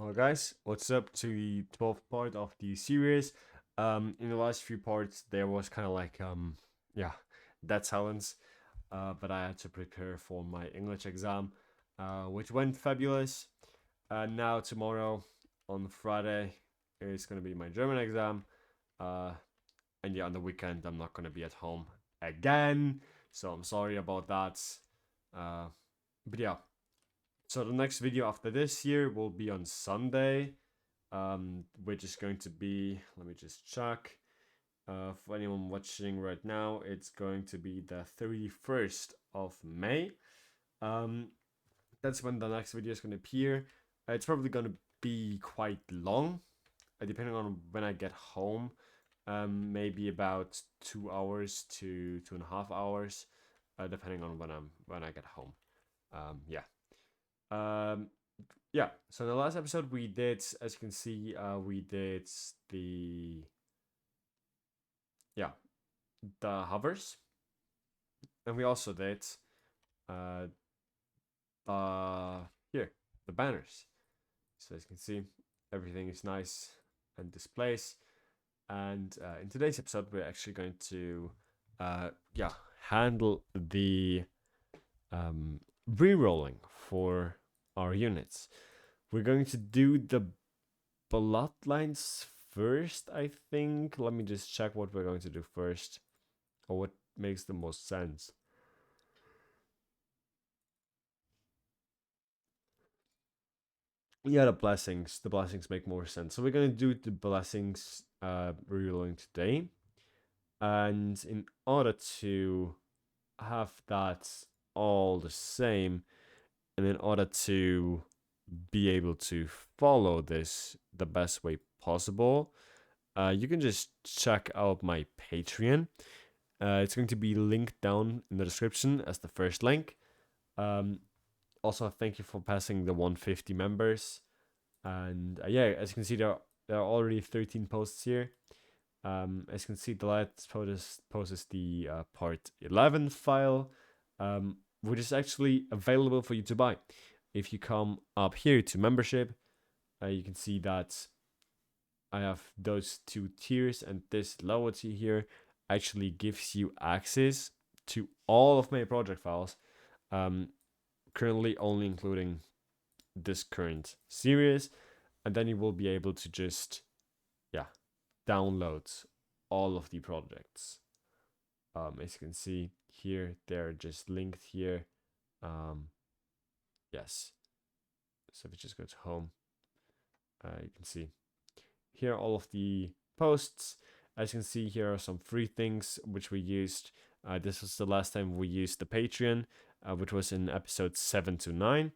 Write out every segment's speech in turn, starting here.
Hello guys, what's up to the 12th part of the series. In the last few parts there was kind of like yeah, dead silence, but I had to prepare for my English exam, which went fabulous. Now tomorrow on Friday is going to be my German exam. Uh, and yeah, on the weekend I'm not going to be at home again, so I'm sorry about that. Uh, but yeah, so the next video after this here will be on Sunday, which is going to be, let me just check. For anyone watching right now, it's going to be the 31st of May. That's when the next video is going to appear. It's probably going to be quite long, depending on when I get home. Maybe about 2 hours to 2.5 hours, depending on when I get home. Yeah. Um, yeah. So in the last episode we did, as you can see, we did the hovers, and we also did uh the here the banners. So as you can see, everything is nice and displays. And in today's episode, we're actually going to handle the re-rolling for our units. We're going to do the bloodlines first, I think. Let me just check what we're going to do first, or what makes the most sense. Yeah, the blessings. The blessings make more sense. So we're gonna do the blessings rerolling today. And in order to have that all the same, and in order to be able to follow this the best way possible, you can just check out my Patreon. It's going to be linked down in the description as the first link. Also, thank you for passing the 150 members. And yeah, as you can see, there are already 13 posts here. As you can see, the last post is the part 11 file, which is actually available for you to buy. If you come up here to membership, you can see that I have those two tiers, and this lower tier here actually gives you access to all of my project files, currently only including this current series, and then you will be able to just download all of the projects. As you can see here, they're just linked here. Yes, so if we just go to home, you can see here all of the posts. As you can see, here are some free things which we used. This was the last time we used the Patreon, which was in episode 7 to 9.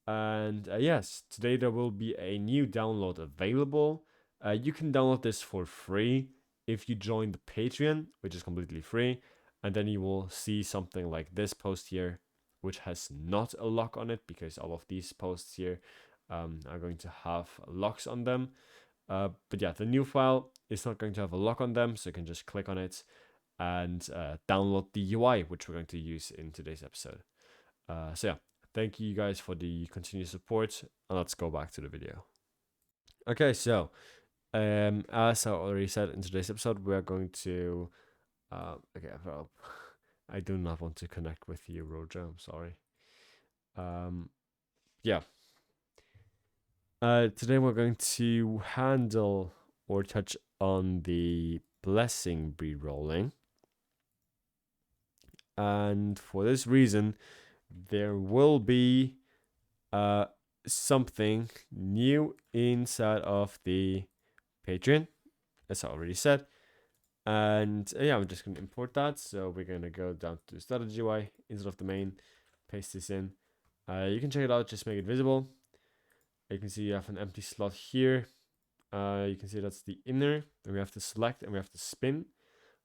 And yes, today there will be a new download available. You can download this for free if you join the Patreon, which is completely free. And then you will see something like this post here, which has not a lock on it, because all of these posts here are going to have locks on them. But yeah, the new file is not going to have a lock on them, so you can just click on it and download the UI, which we're going to use in today's episode. So yeah, thank you guys for the continued support, and let's go back to the video. Okay, so as I already said in today's episode, we are going to okay, well, I do not want to connect with you, Roger. I'm sorry. Yeah. Today we're going to handle or touch on the blessing re-rolling. And for this reason, there will be something new inside of the Patreon, as I already said. And yeah, I'm just going to import that. So we're going to go down to strategy UI instead of the main, paste this in. You can check it out, just make it visible. You can see you have an empty slot here. You can see that's the inner, and we have to select and we have to spin.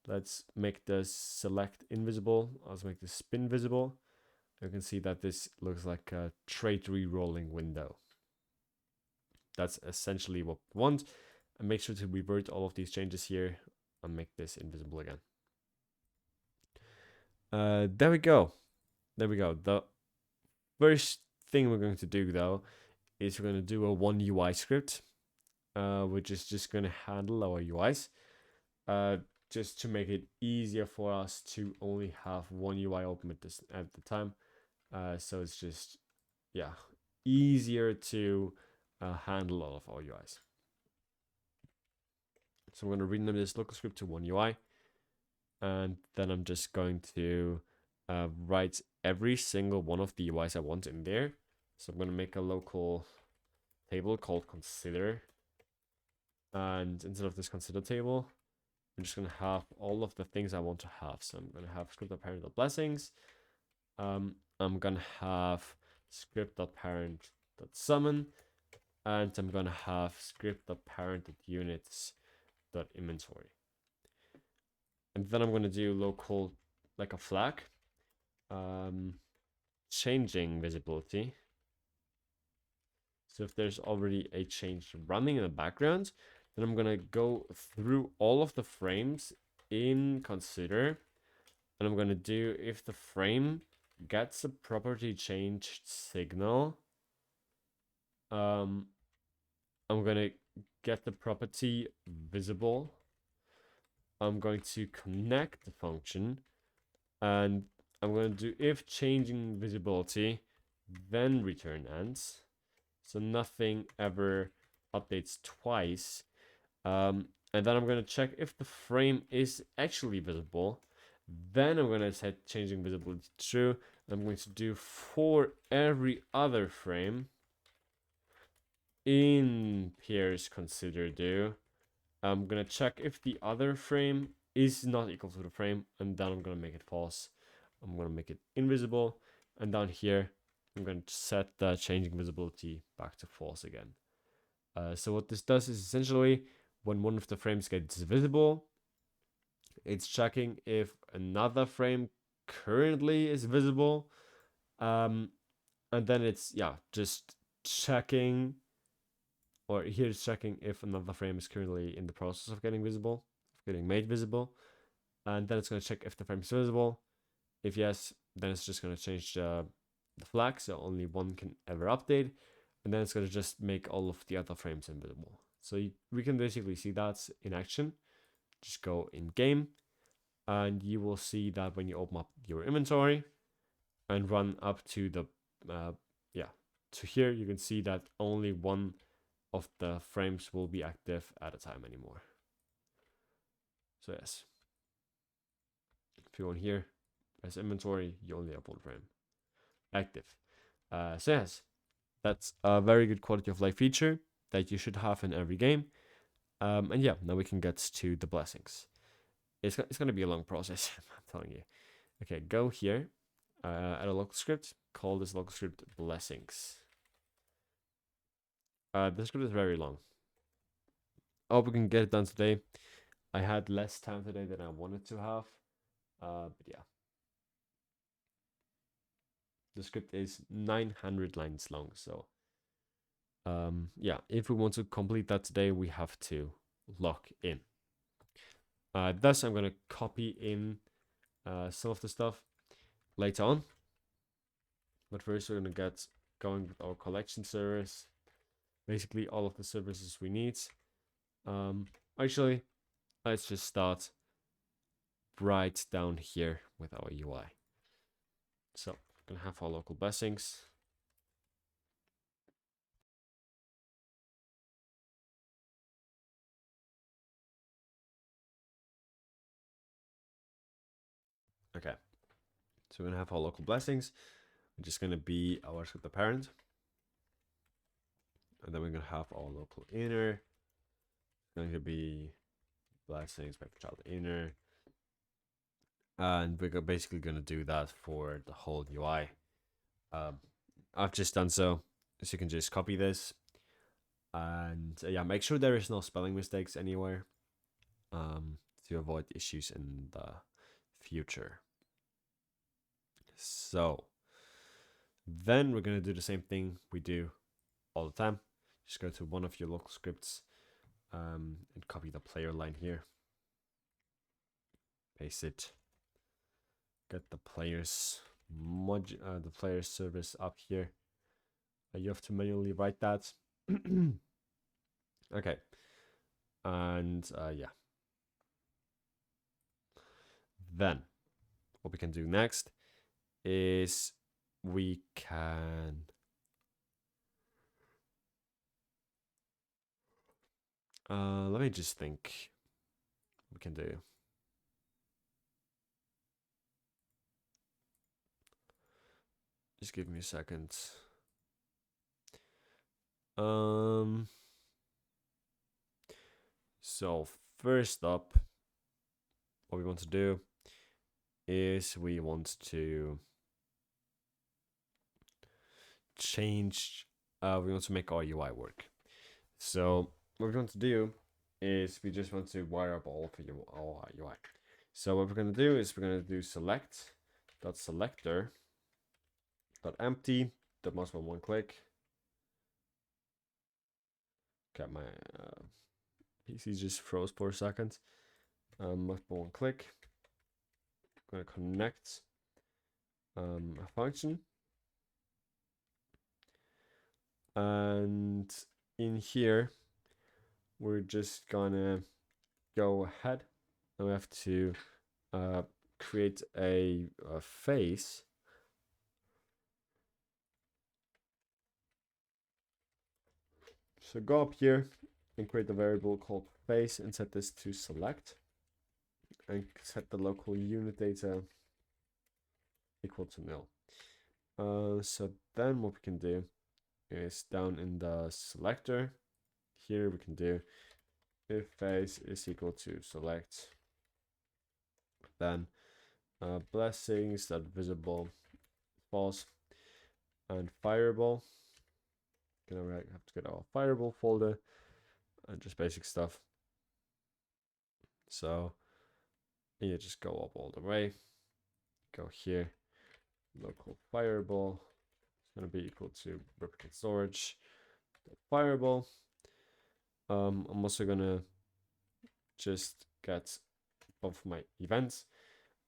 Let's make the select invisible. Let's make the spin visible. You can see that this looks like a trait re-rolling window. That's essentially what we want. And make sure to revert all of these changes here and make this invisible again. There we go. There we go. The first thing we're going to do, though, is we're going to do a one UI script, which is just going to handle our UIs, just to make it easier for us to only have one UI open at the time. So it's just, yeah, easier to handle all of our UIs. So I'm going to rename this local script to one UI. And then I'm just going to write every single one of the UIs I want in there. So I'm going to make a local table called consider. And instead of this consider table, I'm just going to have all of the things I want to have. So I'm going to have script.parent.blessings. I'm going to have script.parent.summon. And I'm going to have script.parent.units.inventory. And then I'm going to do local, like a flag, changing visibility. So if there's already a change running in the background, then I'm going to go through all of the frames in consider. And I'm going to do if the frame gets a property changed signal, I'm going to get the property visible. I'm going to connect the function, and I'm going to do if changing visibility, then return ends. So nothing ever updates twice. And then I'm going to check if the frame is actually visible. Then I'm going to set changing visibility to true. I'm going to do for every other frame in pairs consider do. I'm going to check if the other frame is not equal to the frame, and then I'm going to make it false. I'm going to make it invisible, and down here I'm going to set the changing visibility back to false again. So what this does is essentially when one of the frames gets visible, it's checking if another frame currently is visible, and then it's just checking, or here it's checking if another frame is currently in the process of getting visible, of getting made visible, and then it's going to check if the frame is visible. If yes, then it's just going to change the flag, so only one can ever update, and then it's going to just make all of the other frames invisible. So we can basically see that in action. Just go in game, and you will see that when you open up your inventory and run up to the to here, you can see that only one of the frames will be active at a time anymore. So yes, if you go in here as inventory, you only have one frame active. So yes, that's a very good quality of life feature that you should have in every game. And yeah, now we can get to the blessings. It's going to be a long process, I'm telling you. Okay, go here, add a local script, call this local script blessings. The script is very long. I hope we can get it done today. I had less time today than I wanted to have. But yeah. The script is 900 lines long, so yeah, if we want to complete that today, we have to log in. Thus, I'm going to copy in some of the stuff later on. But first, we're going to get going with our collection service. Basically, all of the services we need. Actually, let's just start right down here with our UI. So, we're going to have our local blessings. Okay, so we're going to have our local blessings, which is going to be our script parent. And then we're going to have our local inner. It's going to be blessings by child inner. And we're basically going to do that for the whole UI. I've just done so you can just copy this. And yeah, make sure there is no spelling mistakes anywhere to avoid issues in the future. So then we're going to do the same thing we do all the time. Just go to one of your local scripts and copy the player line here. Paste it. Get the players the player service up here. You have to manually write that. Okay. And yeah. Then what we can do next is we can let me just think what we can do. Just give me a second. So first up, what we want to do is we want to change, we want to make our UI work. So what we want to do is we just want to wire up all of our UI. So what we're going to do is we're going to do select.selector.empty, that must be one click. Okay, my PC just froze for a second. Must be one click. I'm going to connect a function. And in here, we're just gonna go ahead and we have to create a face. So go up here and create a variable called face and set this to select and set the local unit data equal to nil. So then what we can do is down in the selector here we can do if face is equal to select, then blessings that visible false, and fireball. Gonna have to get our fireball folder and just basic stuff. So you just go up all the way, go here, local fireball is gonna be equal to replicate storage fireball. I'm also gonna just get both my events,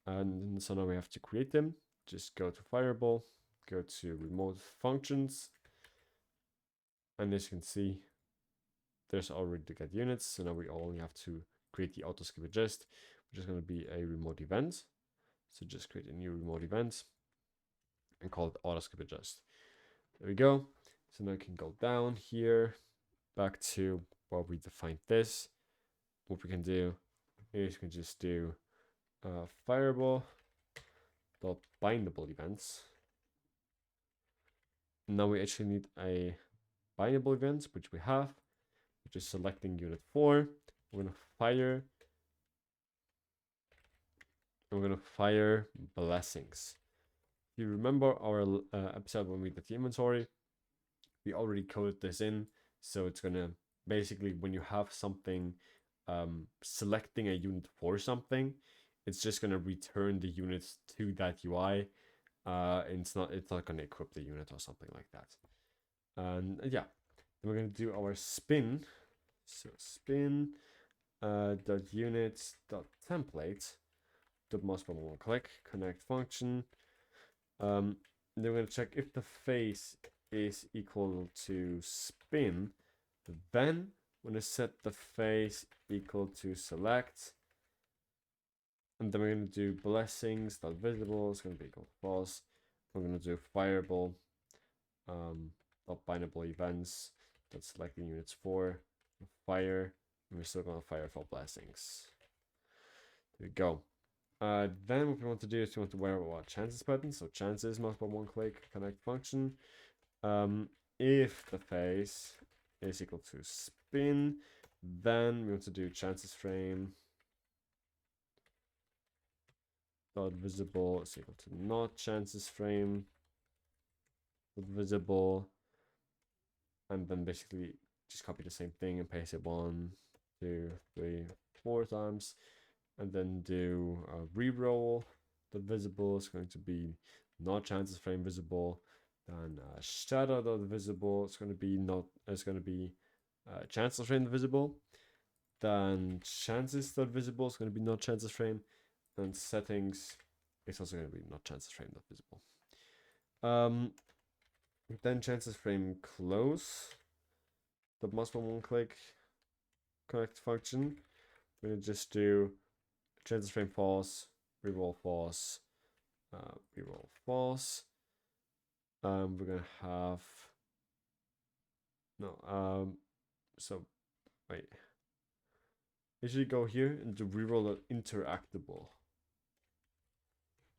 and so now we have to create them. Just go to fireball, go to remote functions, and as you can see, there's already the get units. So now we only have to create the auto skip adjust, which is going to be a remote event. So just create a new remote event and call it auto skip adjust. There we go. So now I can go down here back to where we defined this. What we can do is we can just do fireball dot bindable events. Now we actually need a bindable event, which we have, which is selecting unit 4. We're gonna fire blessings. If you remember our episode when we did the inventory, we already coded this in. So it's gonna basically, when you have something selecting a unit for something, it's just gonna return the units to that UI. It's not gonna equip the unit or something like that. And yeah, then we're gonna do our spin. So spin dot units dot template dot mouse button one click connect function. Then we're gonna check if the face is equal to spin. Then we're gonna set the face equal to select. And then we're gonna do blessings dot visible is gonna be equal to false. We're gonna do fireball dot bindable events that's selecting units for fire, and we're still gonna fire for blessings. There we go. Then what we want to do is we want to wear our chances button. So chances must be one click connect function. If the face is equal to spin, then we want to do chances frame dot visible is equal to not chances frame dot visible, and then basically just copy the same thing and paste it 1, 2, 3, 4 times, and then do reroll. The visible is going to be not chances frame visible. Then shadow dot visible is going to be chances frame visible. Then chances dot visible is going to be not chances frame, and settings is also going to be not chances frame dot visible. Then chances frame close. The mouse button one click connect function. We're gonna just do chances frame false, reroll false, reroll false. We're gonna have no so wait. You should go here and do reroll interactable.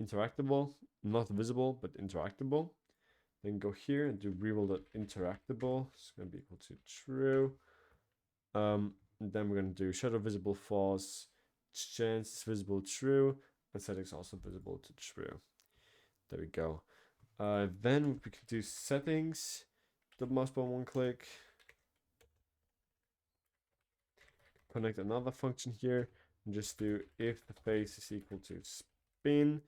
Interactable, not visible, but interactable. Then go here and do reroll interactable. It's gonna be equal to true. And then we're gonna do shadow visible false, chance visible true, and settings also visible to true. There we go. Then we can do settings. The mouse button one click. Connect another function here and just do if the face is equal to spin.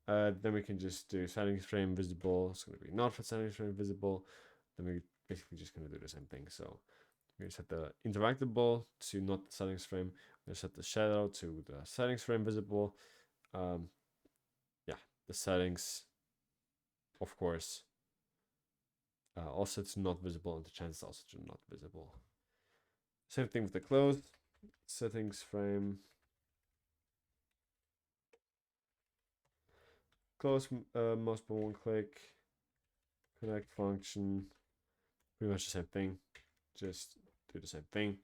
Then we can just do settings frame visible. It's going to be not for settings frame visible. Then we basically just going to do the same thing. So we're going to set the interactable to not the settings frame. We're going to set the shadow to the settings frame visible. Yeah, the settings, of course, also it's not visible, and the chance also to not visible. Same thing with the close. Settings frame close, mouse button one click, connect function, pretty much the same thing. Just do the same thing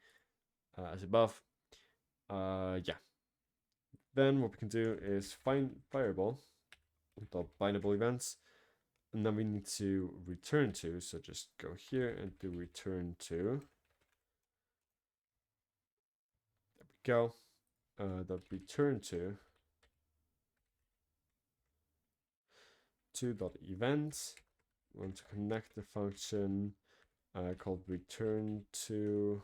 as above. Yeah. Then what we can do is find fireball, the bindable events, and then we need to return to. So just go here and do return to. There we go. The return to events. We want to connect the function called return to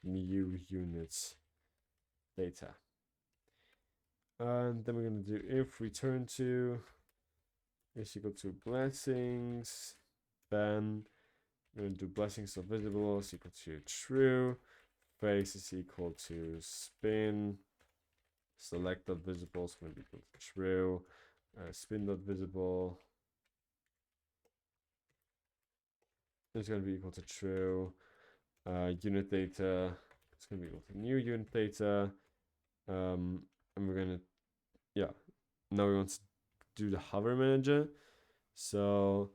new units data. And then we're going to do if return to is equal to blessings. Then we're going to do blessings of visible is equal to true. Face is equal to spin. Select dot visible is going to be equal to true. Spin dot visible is going to be equal to true. Unit data is going to be equal to new unit data. And we're going to, yeah, now we want to do the hover manager. So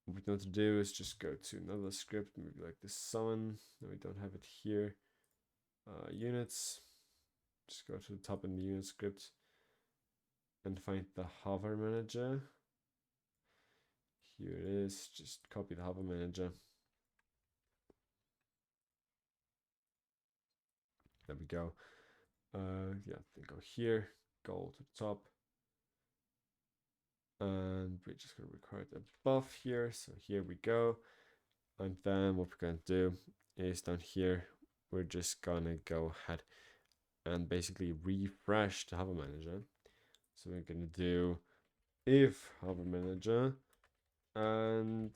what we want to do is just go to another script, maybe like this summon. No, we don't have it here. Units. Just go to the top in the unit script and find the hover manager. Here it is. Just copy the hover manager. There we go. Yeah, then go here, go to the top. And we're just going to record a buff here. So here we go. And then what we're going to do is down here, we're just going to go ahead and basically refresh the hover manager. So we're going to do if hover manager and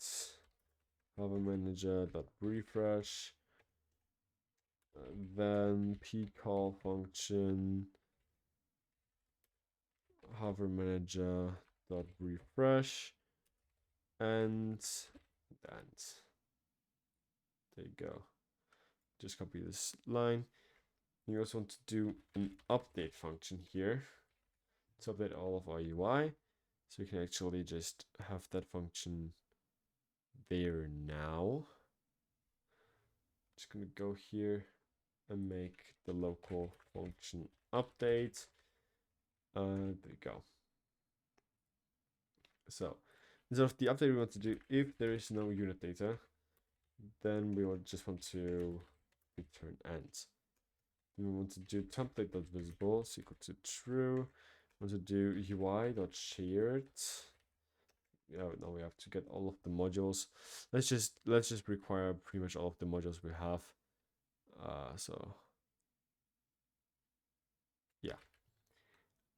hover manager dot refresh, then p call function hover manager dot refresh, and there you go. Just copy this line. You also want to do an update function here to update all of our UI. So we can actually just have that function there now. Just gonna go here and make the local function update. There you go. So instead of the update, we want to do if there is no unit data, then we just want to return end. We want to do template.visible is equal to true. We want to do UI.shared. Yeah, now we have to get all of the modules. Let's just require pretty much all of the modules we have. So yeah.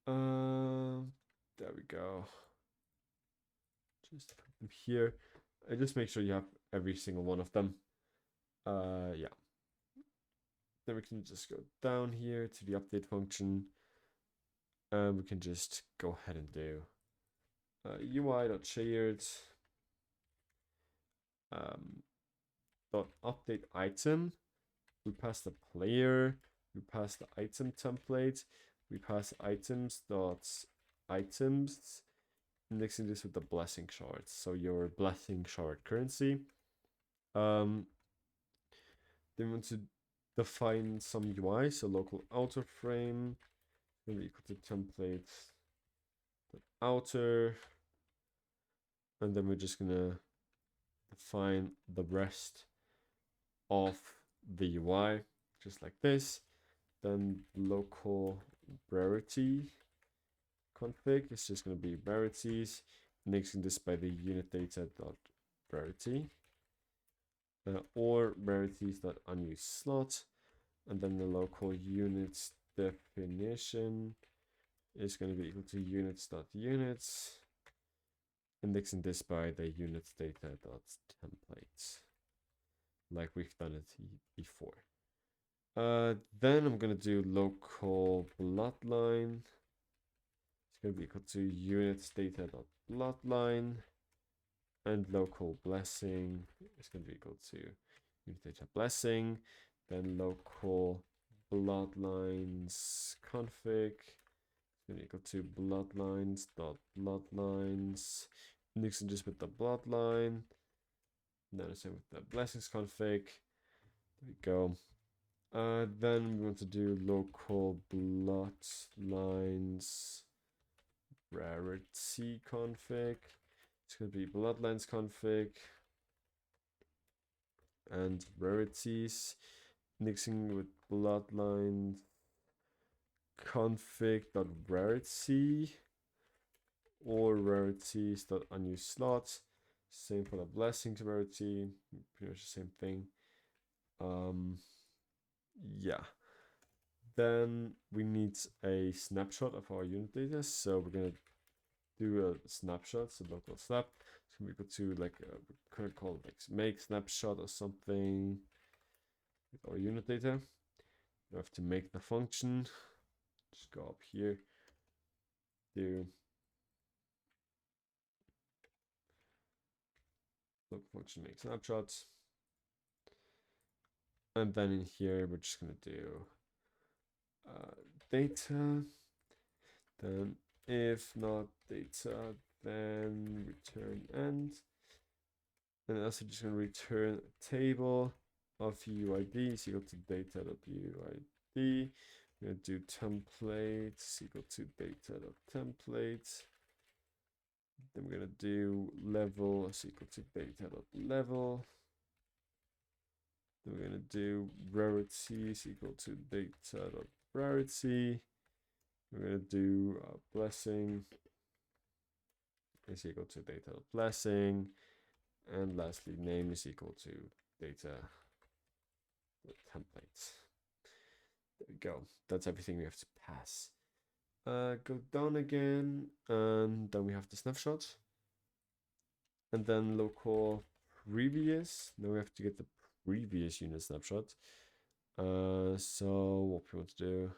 There we go. Just put them here. Just make sure you have every single one of them. Yeah. Then we can just go down here to the update function. And we can just go ahead and do UI.shared dot update item. We pass the player, we pass the item template, we pass items dot items, indexing this with the blessing shards. So your blessing shard currency. Then we want to define some UI. So local outer frame will be equal to template outer, and then we're just gonna define the rest of the UI just like this. Then local rarity config is just going to be rarities, indexing this by the unit data dot rarity, or rarities dot unused slot, and then the local units definition is going to be equal to units dot units, indexing this by the units data dot templates, like we've done it before. Then I'm gonna do local bloodline. It's gonna be equal to units data dot bloodline, and local blessing is gonna be equal to unit data blessing. Then local bloodlines config is gonna be equal to bloodlines dot bloodlines, indexing just with the bloodline. And then same with the blessings config. There we go. Then we want to do local bloodlines rarity config. It's going to be bloodlines config and rarities, mixing with bloodline config dot rarity or rarities dot unused slot. Same for the blessings rarity, pretty much the same thing. Yeah. Then we need a snapshot of our unit data. So we're gonna do a snapshot. So local snap. It's gonna be equal to like we could call it like make snapshot or something with our unit data. We have to make the function. Just go up here. Do local function make snapshots. And then in here, we're just going to do data. Then if not data, then return end. And also just going to return a table of UID is equal to data.uid. We're going to do template is equal to data.template. Then we're going to do level is equal to data.level. Then we're going to do rarity is equal to data.rarity. We're going to do blessing is equal to data.blessing. And lastly, name is equal to data.templates. There we go. That's everything we have to pass. Go down again, and then we have the snapshot. And then local previous. Now we have to get the previous unit snapshot. So what we want to do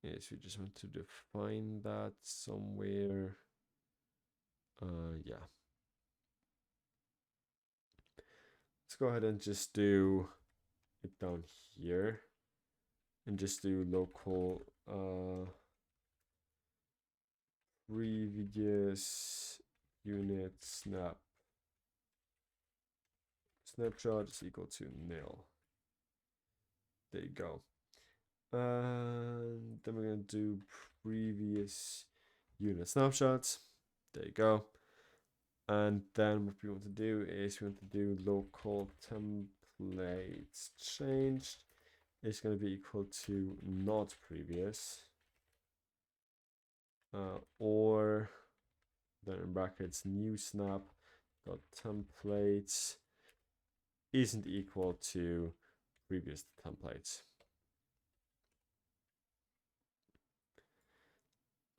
is we just want to define that somewhere. Yeah. Let's go ahead and just do it down here and just do local previous unit snapshot is equal to nil. There you go. And then we're going to do previous unit snapshots. There you go. And then what we want to do is we want to do local templates changed. It's going to be equal to not previous. Or then in brackets new snap dot templates isn't equal to previous templates.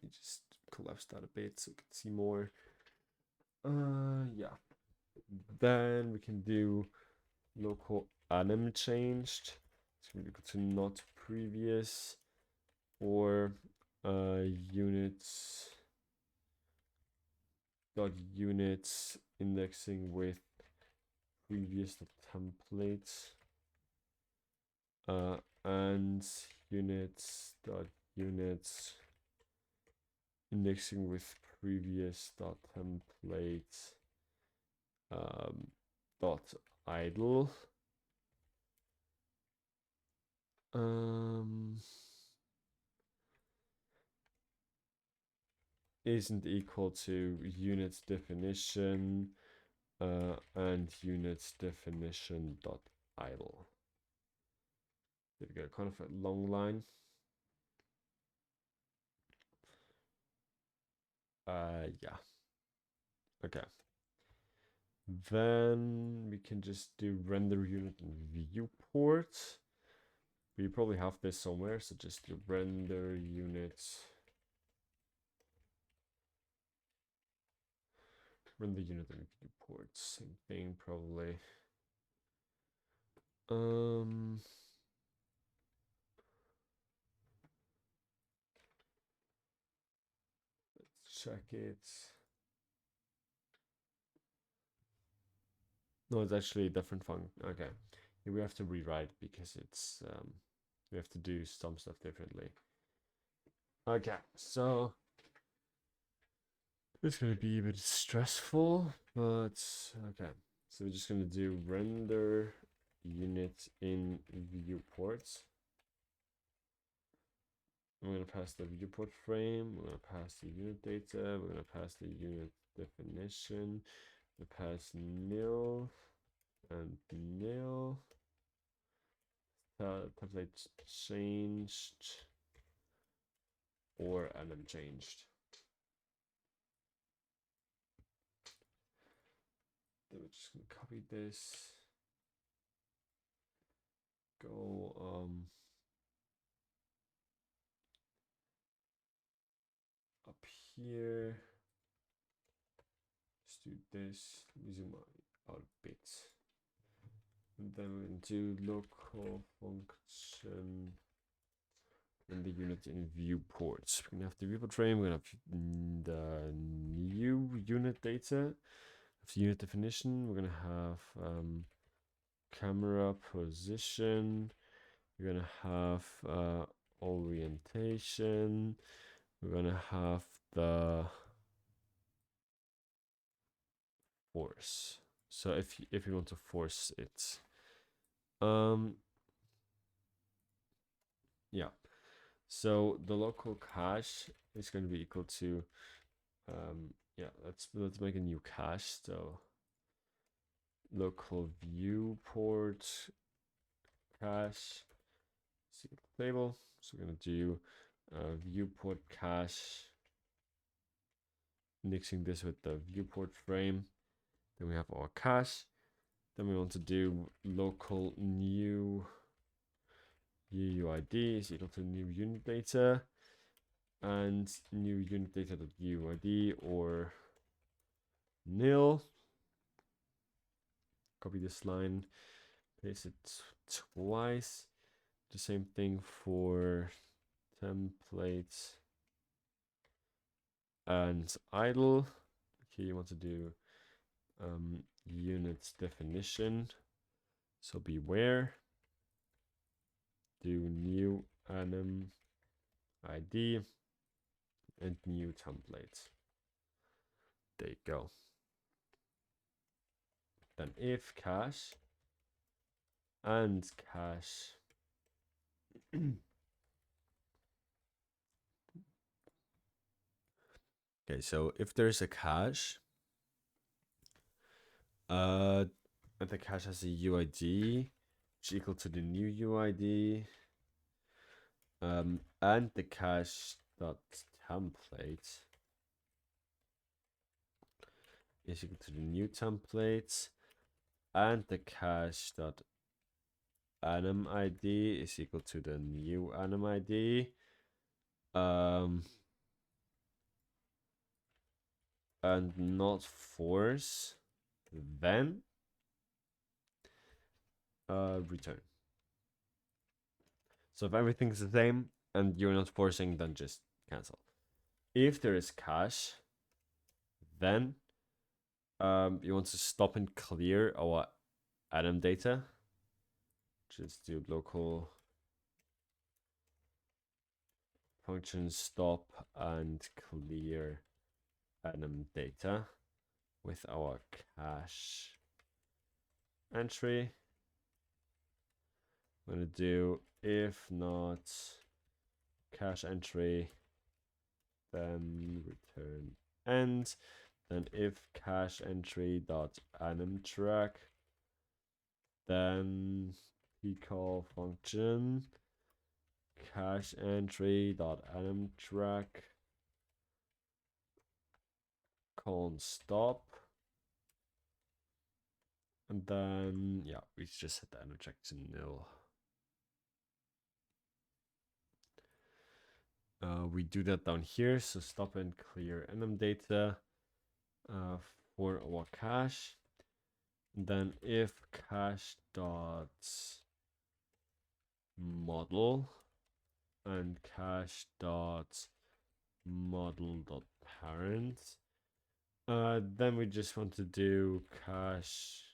You just collapse that a bit so you can see more. Yeah. Then we can do local anim changed. It's going to be equal to not previous or units dot units indexing with previous templates, and units indexing with previous templates, dot idle. Isn't equal to units definition and units definition dot idle. There we go, kind of a long line. Yeah. Okay. Then we can just do render unit and viewport. We probably have this somewhere, so just do render unit. Render unit and viewport, same thing probably. Let's check it. No, it's actually a different function. Okay, yeah, we have to rewrite because it's we have to do some stuff differently. Okay, so it's gonna be a bit stressful, but okay. So we're just gonna do render unit in viewports. I'm gonna pass the viewport frame. We're gonna pass the unit data. We're gonna pass the unit definition. We pass nil and nil. Template changed or unchanged. Then we're just gonna copy this. Go up here. Let's do this. Zoom out a bit. And then we're going to do local function in the unit in viewports. We're gonna have the viewport frame. We're gonna have the new unit data. The unit definition. We're gonna have camera position. We're gonna have orientation. We're gonna have the force. So if you want to force it, yeah. So the local cache is going to be equal to, yeah. Let's make a new cache. So local viewport cache table. So we're going to do viewport cache, mixing this with the viewport frame. Then we have our cache. Then we want to do local new UUID is equal to new unit data and new unit data.UUID or nil. Copy this line, paste it twice. The same thing for templates and idle. Here you want to do units definition. So beware. Do new anim ID and new template. There you go. Then if cache and cache okay, so if there's a cache, and the cache has a UID which is equal to the new UID, and the cache dot template is equal to the new template, and the cache dot anim ID is equal to the new anim ID. And not force, then return. So if everything's the same and you're not forcing, then just cancel. If there is cache, then you want to stop and clear our anim data. Just do local function stop and clear anim data with our cache entry. I'm going to do if not cache entry, then return end. Then if cache entry dot anim track, then call function cache entry dot anim track colon stop. And then, yeah, we just set the anim track to nil. We do that down here. So stop and clear anim data for our cache. And then if cache dot model and cache dot model dot parent, then we just want to do cache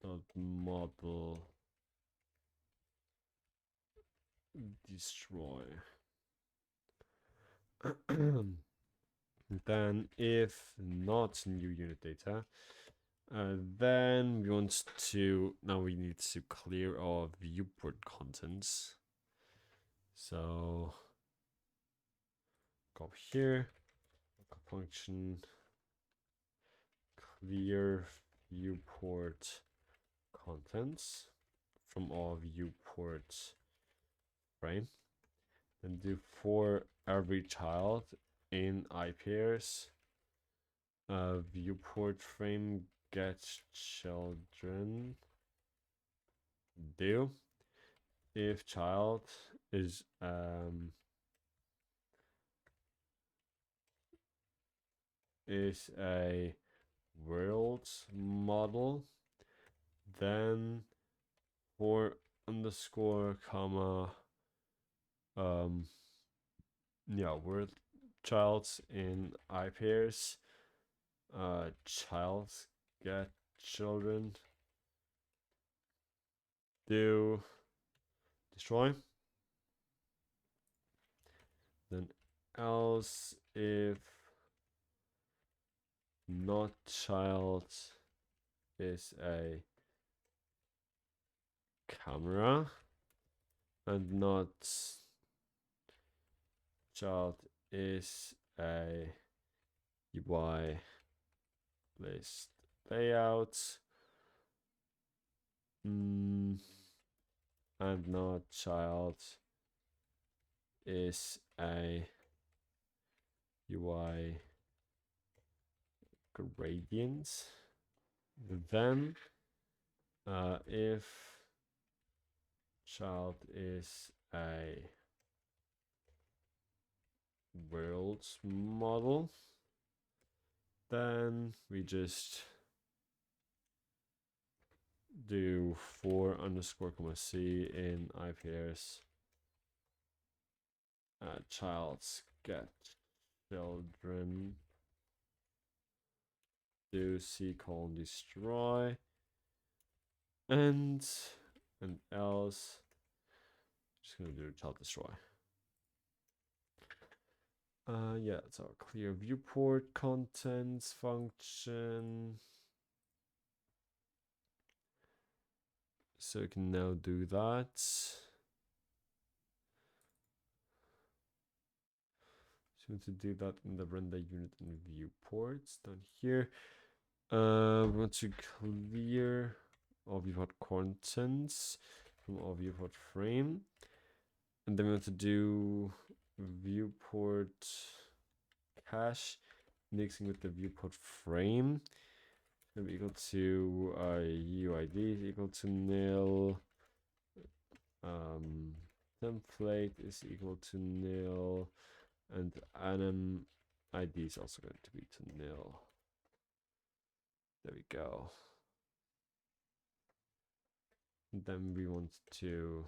dot model destroy. Then if not new unit data, then we want to, now we need to clear our viewport contents. So go up here, function clear viewport contents from our viewport frame, and do for every child in iPairs viewport frame get children do if child is a world model, then for underscore comma word child in iPairs child get children do destroy. Then else if not child is a camera and not child is a UI list layout and not child is a UI gradient, then if child is a world model, then we just do for underscore comma c in iPairs child's get children do c colon destroy and else just gonna do child destroy. Yeah, it's our clear viewport contents function. So we can now do that. So we want to do that in the render unit and viewports down here. We want to clear our viewport contents from our viewport frame. And then we want to do viewport cache mixing with the viewport frame. It'll be equal to UID is equal to nil. Template is equal to nil, and anim ID is also going to be to nil. There we go. And then we want to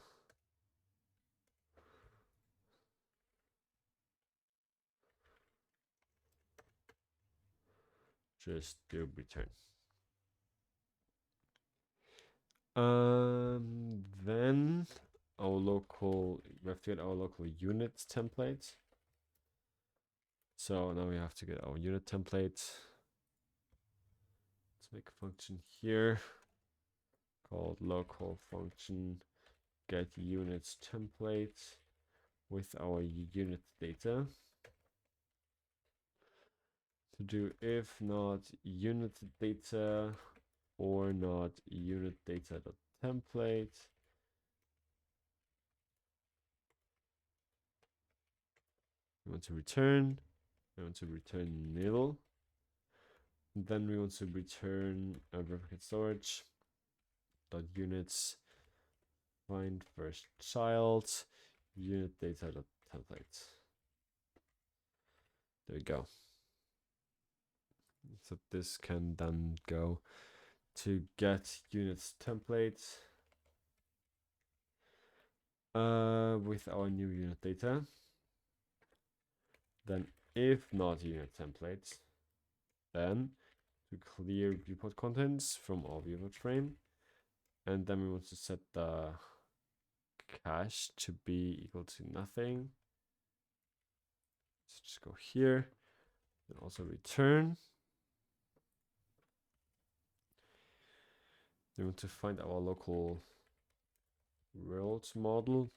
just do return. Then our local, we have to get our local unit template. So now we have to get our unit template. Let's make a function here called local function get units template with our unit data. To do if not unit data or not unit data template. We want to return. We want to return nil. And then we want to return a replicate storage dot units find first child unit data dot template. There we go. So this can then go to get units template with our new unit data. Then if not unit template, then to clear viewport contents from our viewport frame. And then we want to set the cache to be equal to nothing. So just go here and also return. We want to find our local world model.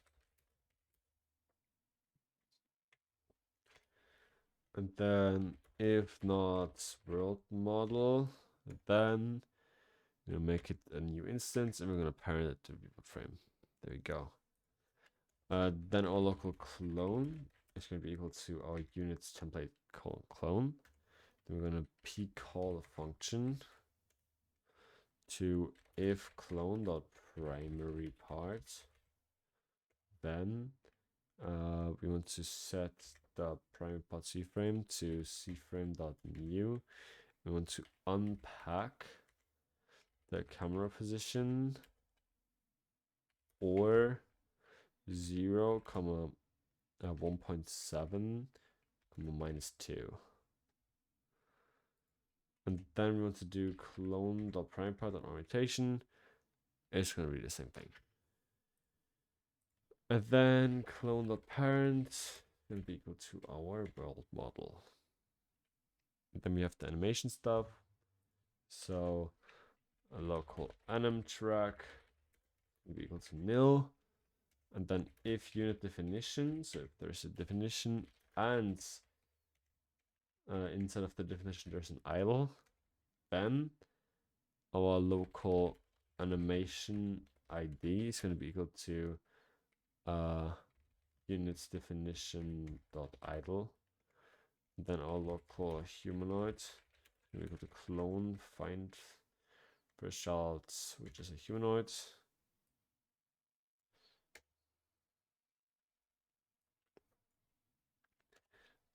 And then if not world model, then we'll make it a new instance and we're going to parent it to viewport frame. There we go. Then our local clone is going to be equal to our units template clone. Then we're going to p call a function to if clone dot primary part. Then we want to set the primary part cframe to cframe dot new. We want to unpack the camera position or 0, 1.7, -2. And then we want to do clone.primary.orientation. It's going to be the same thing. And then clone.parent is going to be equal to our world model. And then we have the animation stuff. So a local anim track will be equal to nil. And then if unit definition, so if there's a definition and inside of the definition there's an idle, then our local animation ID is going to be equal to units definition dot idle. Then our local humanoid is going to be equal to clone find first child, which is a humanoid.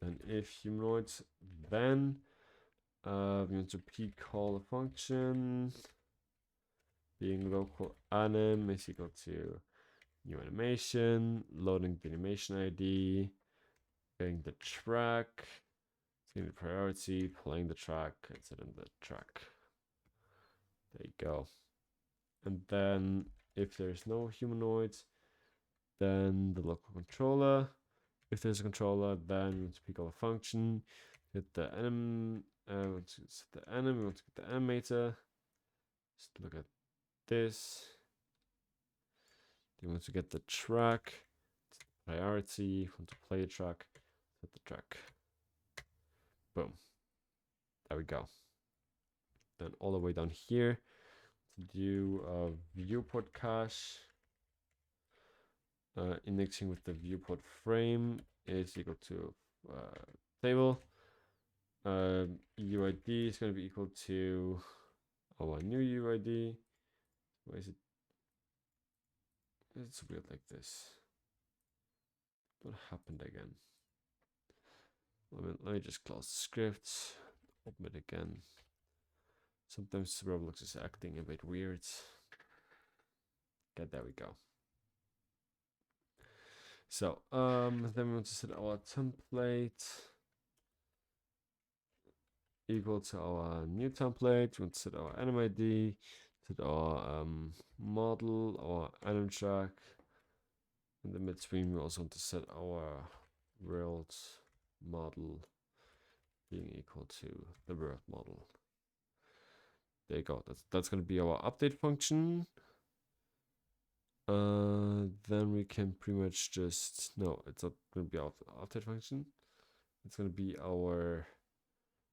Then if humanoid, then we want to p call a function being local anim is equal to new animation, loading the animation ID, getting the track, setting the priority, playing the track, and setting the track. There you go. And then if there's no humanoid, then the local controller. If there's a controller, then we want to pick up a function, get the anim, we want to set the anim, we want to get the animator. Just look at this. We want to get the track, priority, want to play a track, set the track. Boom. There we go. Then all the way down here, to do a viewport cache. Indexing with the viewport frame is equal to table. UID is going to be equal to our new UID. Why is it? It's weird like this. What happened again? Let me just close the script. Open it again. Sometimes Roblox is acting a bit weird. Okay, there we go. So then we want to set our template equal to our new template. We want to set our anim ID, set our model, our anim track. In the midstream, we also want to set our world model being equal to the world model. There you go. That's going to be our update function. Then we can pretty much just, no, it's not going to be our update function. It's going to be our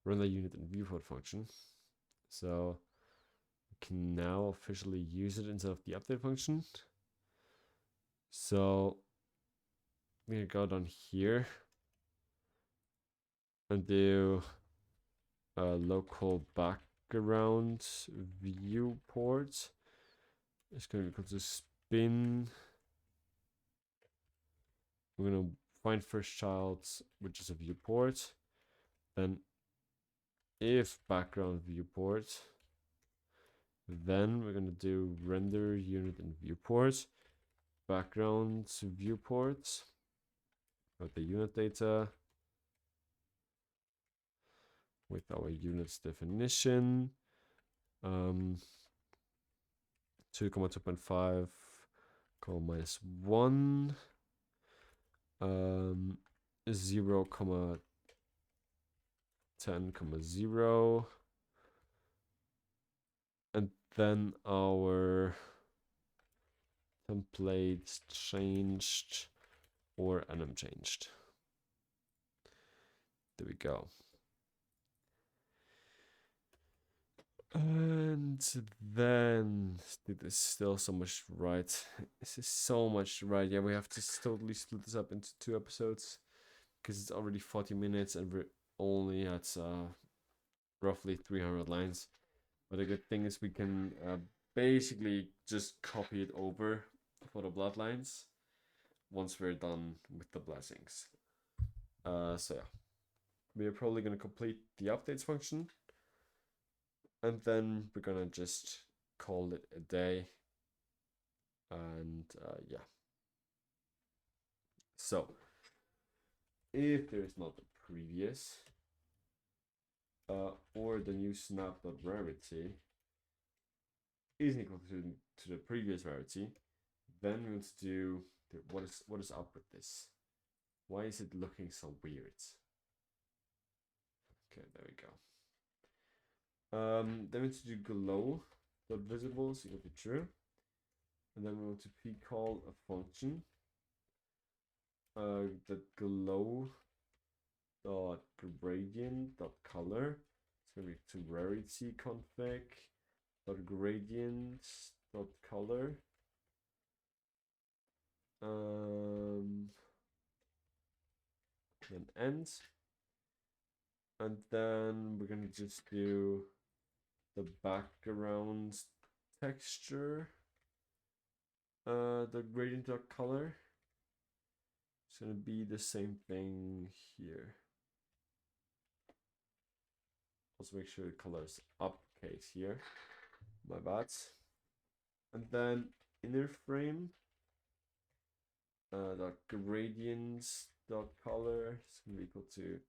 render unit and viewport function. So we can now officially use it instead of the update function. So I'm going to go down here and do a local background viewport. It's going to be equal to spin. We're going to find first child, which is a viewport. Then if background viewport, then we're going to do render unit and viewport, background viewport, with the unit data, with our units definition, 2,2.5, -1, 0, 10,0, and then our template changed or anim changed. There we go. And then, dude, there's still so much right. This is so much right. Yeah, we have to totally split this up into 2 episodes because it's already 40 minutes and we're only at roughly 300 lines. But the good thing is we can basically just copy it over for the bloodlines once we're done with the blessings. So yeah, we're probably going to complete the updates function. And then we're gonna just call it a day. And yeah. So if there is not a previous or the new snap.rarity is equal to the previous rarity, then we want to do what is up with this? Why is it looking so weird? Okay, there we go. Then we want to do glow.visible is equal to true. And then we want to p-call a function that glow.gradient.color. It's going to be to rarity config .gradient.color. Then end. And then we're going to just do the background texture, the gradient.color. It's going to be the same thing here. Also make sure the color is uppercase here. My bad. And then inner frame, the gradient.color is going to be equal to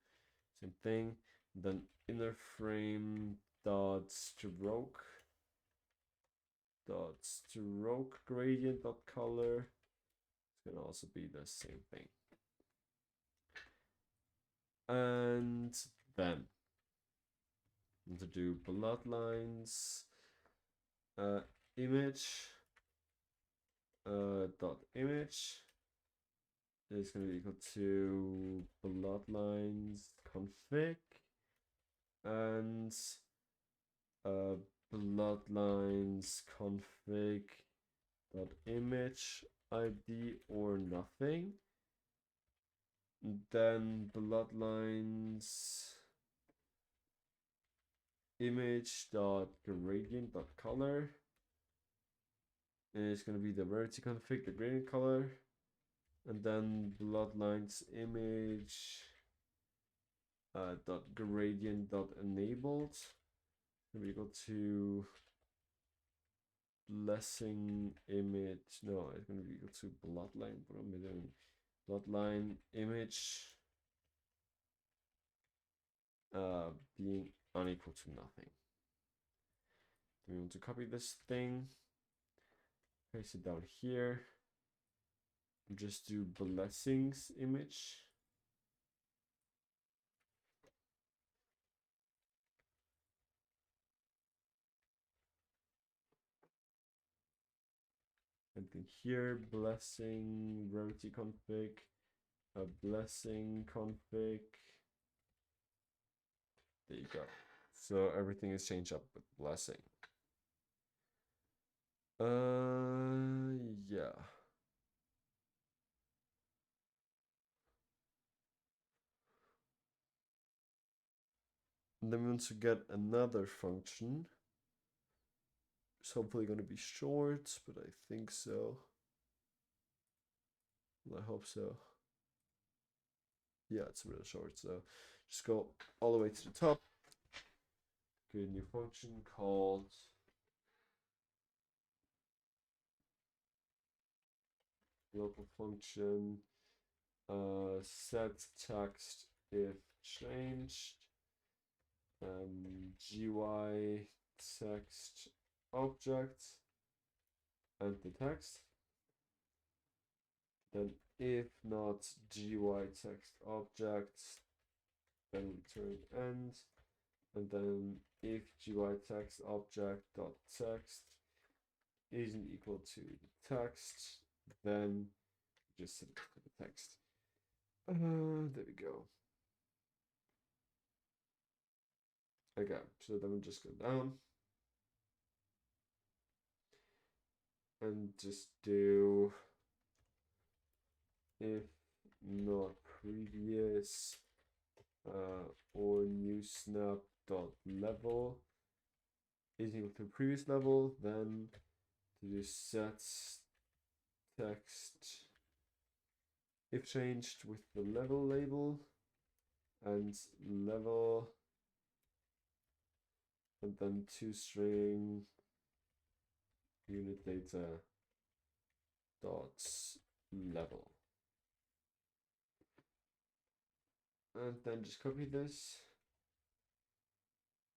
same thing. And then inner frame dot stroke gradient.color. It's gonna also be the same thing. And then to do bloodlines image dot image is going to be equal to bloodlines config and bloodlines config dot image id or nothing. And then bloodlines image dot gradient dot color is going to be the rarity config, the gradient color. And then bloodlines image dot gradient dot enabled will be equal to blessing image. No, it's going to be equal to bloodline. What am I doing? Bloodline image being unequal to nothing. We want to copy this thing, paste it down here, just do blessings image. And then here, blessing rarity config, a blessing config. There you go. So everything is changed up with blessing. Yeah. And then we want to get another function. It's hopefully going to be short, but I think so. I hope so. Yeah, it's real short. So just go all the way to the top. Create a new function called local function set text if changed. GY text object and the text. Then if not GY text object, then return end. And then if GY text object dot text isn't equal to the text, then just set it to the text. There we go. Okay, so then we just go down and just do if not previous or new snap dot level is equal to previous level, then to do set text if changed with the level label and level, and then toString unit data dot level, and then just copy this.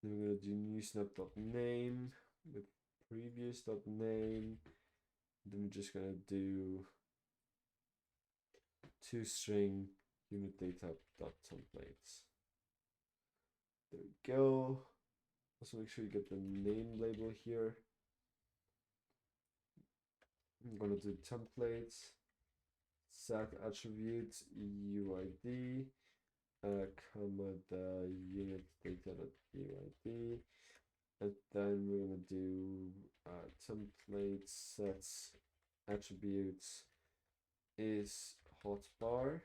Then we're going to do new snap.name with previous.name. Then we're just going to do toString unit data.templates. There we go. Also make sure you get the name label here. I'm going to do templates, set attribute UID, comma the unit data.uid, and then we're going to do template sets attributes is hotbar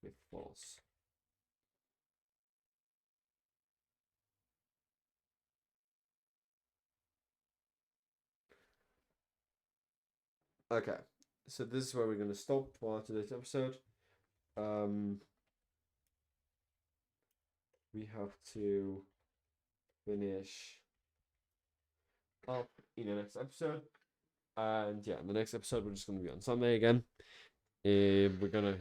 with false. Okay, so this is where we're going to stop for today's episode. We have to finish up in the next episode, and yeah, in the next episode we're just going to be on Sunday again. We're gonna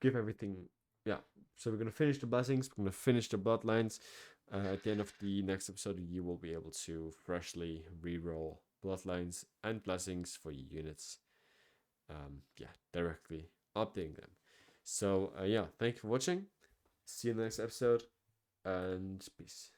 give everything, so we're gonna finish the blessings, we're gonna finish the bloodlines. At the end of the next episode you will be able to freshly re-roll bloodlines and blessings for your units, directly updating them. So thank you for watching, see you in the next episode, and peace.